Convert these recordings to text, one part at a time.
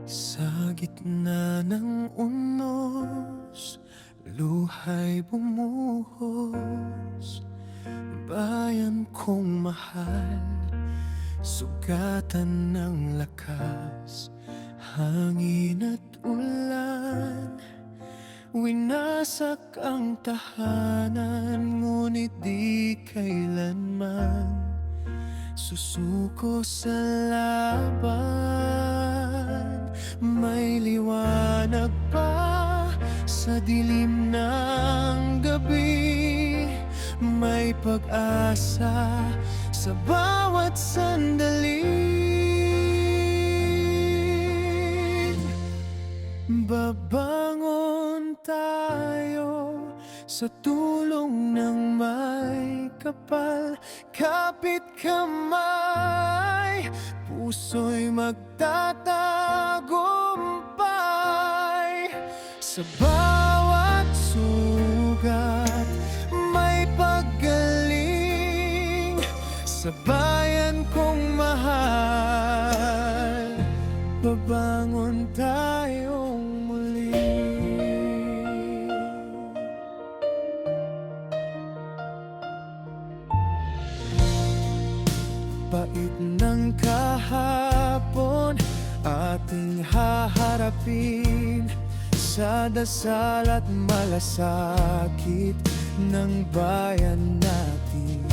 Sa gitna ng unos, luha'y bumuhos. Bayan kong mahal, sugatan ng lakas, hangin at ulan. Winasak ang tahanan, ngunit di kailanman susuko sa laban. May liwanag pa sa dilim ng gabi, may pag-asa sa bawat sandali. Babangon tayo sa tulong ng may kapal, kapit kamay, puso'y magtatagumpay. Sa bawat sugat may paggaling, sa bayan kong mahal, babangon tayong muli. Pait ng kahapon ating haharapin, sa dasal at malasakit ng bayan natin.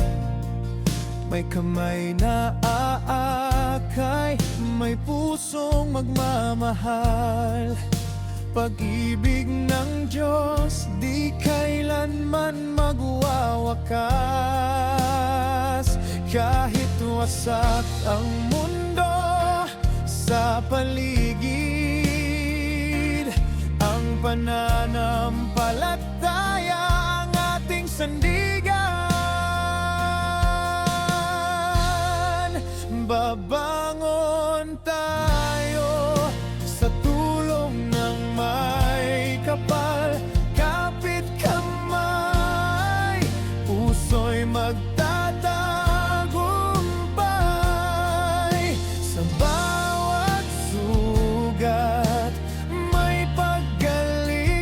May kamay na aakay, may pusong magmamahal. Pag-ibig ng Diyos di kailanman magwawakas. Kahit wasak ang mundo sa paligid, ang pananampalataya ang ating sandigan. Babangon tayo sa tulong ng may kapal, kapit kamay, puso'y magtatagumpay. Sa bawat sugat may paggaling,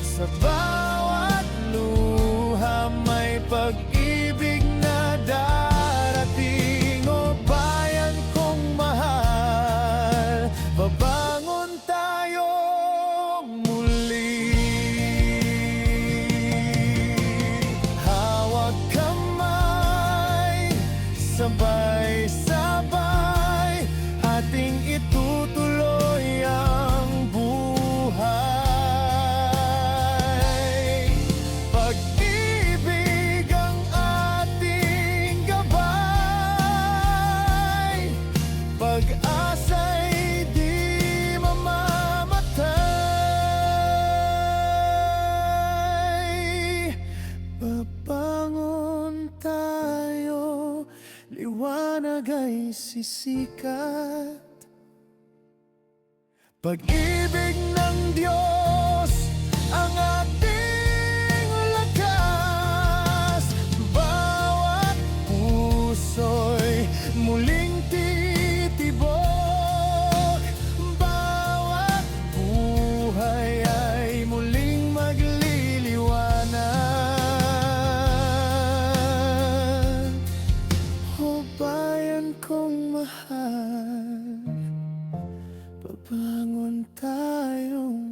sa bawat luha may pag-ibig na darating. O bayan kong mahal, babangon tayong muli. Hawag kamay, sabay-sabay ating itutuloy ang buhay. Pag-ibig ang ating gabay, pag-asa'y di mamamatay. Babangon tayo, liwanag ay sisikat. Pag-ibig ng Diyos ang ating lakas. Bawat puso'y muling titibok, bawat buhay ay muling magliliwanag. O bayan kong mahal, babangon tayong